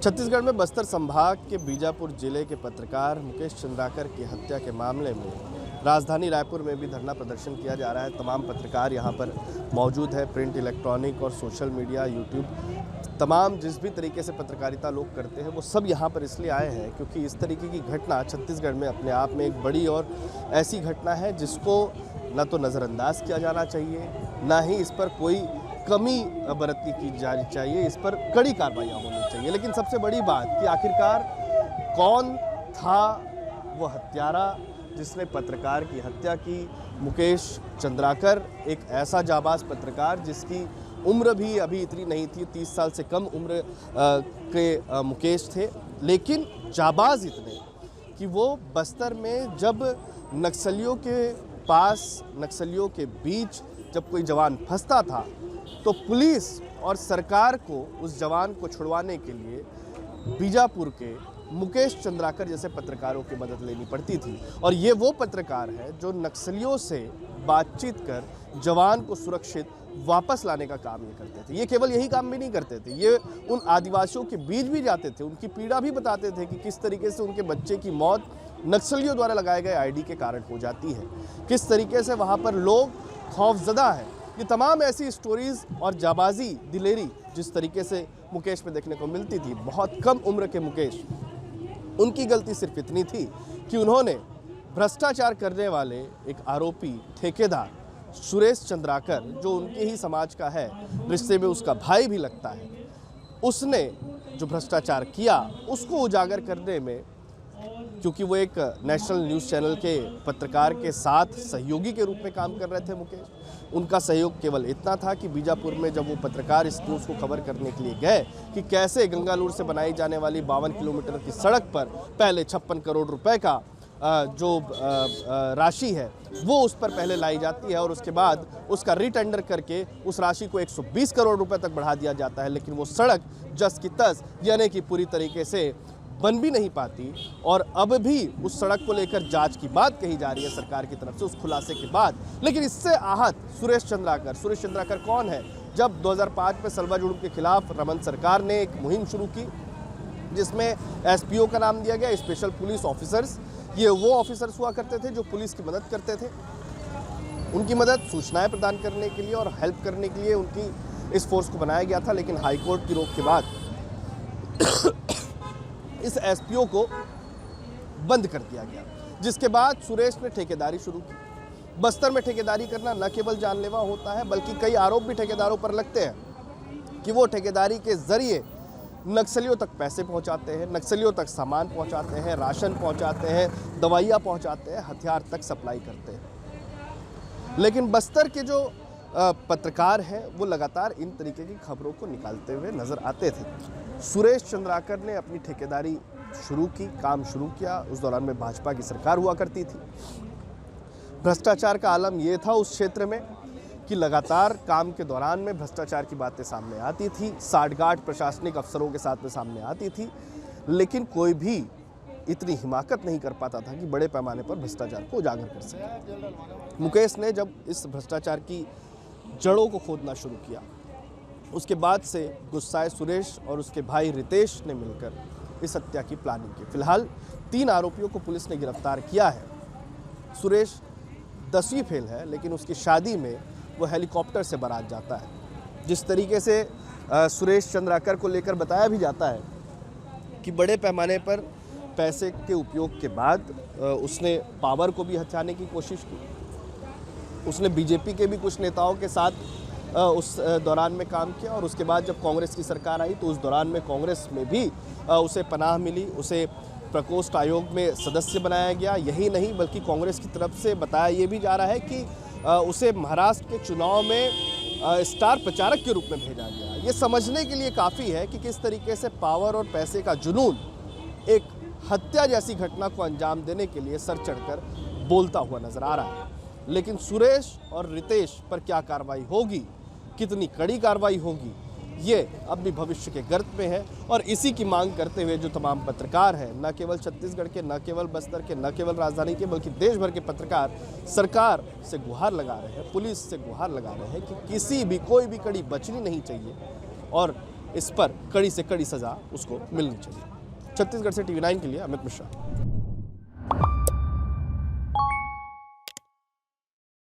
छत्तीसगढ़ में बस्तर संभाग के बीजापुर जिले के पत्रकार मुकेश चंद्राकर की हत्या के मामले में राजधानी रायपुर में भी धरना प्रदर्शन किया जा रहा है। तमाम पत्रकार यहां पर मौजूद है। प्रिंट, इलेक्ट्रॉनिक और सोशल मीडिया, यूट्यूब, तमाम जिस भी तरीके से पत्रकारिता लोग करते हैं वो सब यहां पर इसलिए आए हैं क्योंकि इस तरीके की घटना छत्तीसगढ़ में अपने आप में एक बड़ी और ऐसी घटना है जिसको न तो नज़रअंदाज किया जाना चाहिए, ना ही इस पर कोई कमी बरतनी की जानी चाहिए, इस पर कड़ी कार्रवाइयाँ होनी चाहिए। लेकिन सबसे बड़ी बात कि आखिरकार कौन था वो हत्यारा जिसने पत्रकार की हत्या की। मुकेश चंद्राकर एक ऐसा जाबाज पत्रकार जिसकी उम्र भी अभी इतनी नहीं थी, 30 साल से कम उम्र के मुकेश थे, लेकिन जाबाज इतने कि वो बस्तर में जब नक्सलियों के पास, नक्सलियों के बीच जब कोई जवान फंसता था तो पुलिस और सरकार को उस जवान को छुड़वाने के लिए बीजापुर के मुकेश चंद्राकर जैसे पत्रकारों की मदद लेनी पड़ती थी। और ये वो पत्रकार है जो नक्सलियों से बातचीत कर जवान को सुरक्षित वापस लाने का काम ये करते थे। ये केवल यही काम भी नहीं करते थे, ये उन आदिवासियों के बीच भी जाते थे, उनकी पीड़ा भी बताते थे कि किस तरीके से उनके बच्चे की मौत नक्सलियों द्वारा लगाए गए आईडी के कारण हो जाती है, किस तरीके से वहाँ पर लोग खौफजदा है। ये तमाम ऐसी स्टोरीज और जाबाजी, दिलेरी जिस तरीके से मुकेश में देखने को मिलती थी। बहुत कम उम्र के मुकेश, उनकी गलती सिर्फ इतनी थी कि उन्होंने भ्रष्टाचार करने वाले एक आरोपी ठेकेदार सुरेश चंद्राकर, जो उनके ही समाज का है, रिश्ते में उसका भाई भी लगता है, उसने जो भ्रष्टाचार किया उसको उजागर करने में, क्योंकि वो एक नेशनल न्यूज़ चैनल के पत्रकार के साथ सहयोगी के रूप में काम कर रहे थे मुकेश, उनका सहयोग केवल इतना था कि बीजापुर में जब वो पत्रकार इस न्यूज़ को कवर करने के लिए गए कि कैसे गंगालूर से बनाई जाने वाली 52 किलोमीटर की सड़क पर पहले 56 करोड़ रुपए का जो राशि है वो उस पर पहले लाई जाती है और उसके बाद उसका रीटेंडर करके उस राशि को 120 करोड़ रुपए तक बढ़ा दिया जाता है, लेकिन वो सड़क जस की तस यानी कि पूरी तरीके से बन भी नहीं पाती। और अब भी उस सड़क को लेकर जांच की बात कही जा रही है सरकार की तरफ से उस खुलासे के बाद। लेकिन इससे आहत सुरेश चंद्राकर कौन है? जब 2005 में सलवा जुड़ूम के खिलाफ रमन सरकार ने एक मुहिम शुरू की जिसमें एसपीओ का नाम दिया गया, स्पेशल पुलिस ऑफिसर्स। ये वो ऑफिसर्स हुआ करते थे जो पुलिस की मदद करते थे, उनकी मदद सूचनाएं प्रदान करने के लिए और हेल्प करने के लिए उनकी इस फोर्स को बनाया गया था। लेकिन हाईकोर्ट की रोक के बाद इस एसपीओ को बंद कर दिया गया, जिसके बाद सुरेश ने ठेकेदारी शुरू की। बस्तर में ठेकेदारी करना न केवल जानलेवा होता है बल्कि कई आरोप भी ठेकेदारों पर लगते हैं कि वो ठेकेदारी के जरिए नक्सलियों तक पैसे पहुंचाते हैं, नक्सलियों तक सामान पहुंचाते हैं, राशन पहुंचाते हैं, दवाइयां पहुंचाते हैं, हथियार तक सप्लाई करते हैं। लेकिन बस्तर के जो पत्रकार हैं वो लगातार इन तरीके की खबरों को निकालते हुए नजर आते थे। सुरेश चंद्राकर ने अपनी ठेकेदारी शुरू की, काम शुरू किया। उस दौरान में भाजपा की सरकार हुआ करती थी। भ्रष्टाचार का आलम ये था उस क्षेत्र में कि लगातार काम के दौरान में भ्रष्टाचार की बातें सामने आती थी, साठगांठ प्रशासनिक अफसरों के साथ में सामने आती थी, लेकिन कोई भी इतनी हिमाकत नहीं कर पाता था कि बड़े पैमाने पर भ्रष्टाचार को उजागर कर सके। मुकेश ने जब इस भ्रष्टाचार की जड़ों को खोदना शुरू किया, उसके बाद से गुस्साए सुरेश और उसके भाई रितेश ने मिलकर इस हत्या की प्लानिंग की। फिलहाल 3 आरोपियों को पुलिस ने गिरफ्तार किया है। सुरेश 10वीं फेल है, लेकिन उसकी शादी में वो हेलीकॉप्टर से बारात जाता है। जिस तरीके से सुरेश चंद्राकर को लेकर बताया भी जाता है कि बड़े पैमाने पर पैसे के उपयोग के बाद उसने पावर को भी हथियाने की कोशिश की। उसने बीजेपी के भी कुछ नेताओं के साथ उस दौरान में काम किया और उसके बाद जब कांग्रेस की सरकार आई तो उस दौरान में कांग्रेस में भी उसे पनाह मिली, उसे प्रकोष्ठ आयोग में सदस्य बनाया गया। यही नहीं बल्कि कांग्रेस की तरफ से बताया ये भी जा रहा है कि उसे महाराष्ट्र के चुनाव में स्टार प्रचारक के रूप में भेजा गया। ये समझने के लिए काफ़ी है कि किस तरीके से पावर और पैसे का जुनून एक हत्या जैसी घटना को अंजाम देने के लिए सर चढ़कर बोलता हुआ नजर आ रहा है। लेकिन सुरेश और रितेश पर क्या कार्रवाई होगी, कितनी कड़ी कार्रवाई होगी, ये अब भी भविष्य के गर्त में है। और इसी की मांग करते हुए जो तमाम पत्रकार हैं, न केवल छत्तीसगढ़ के, न केवल बस्तर के, न केवल राजधानी के, बल्कि देश भर के पत्रकार सरकार से गुहार लगा रहे हैं, पुलिस से गुहार लगा रहे हैं कि किसी भी कोई भी कड़ी बचनी नहीं चाहिए और इस पर कड़ी से कड़ी सज़ा उसको मिलनी चाहिए। छत्तीसगढ़ से TV9 के लिए अमित मिश्रा।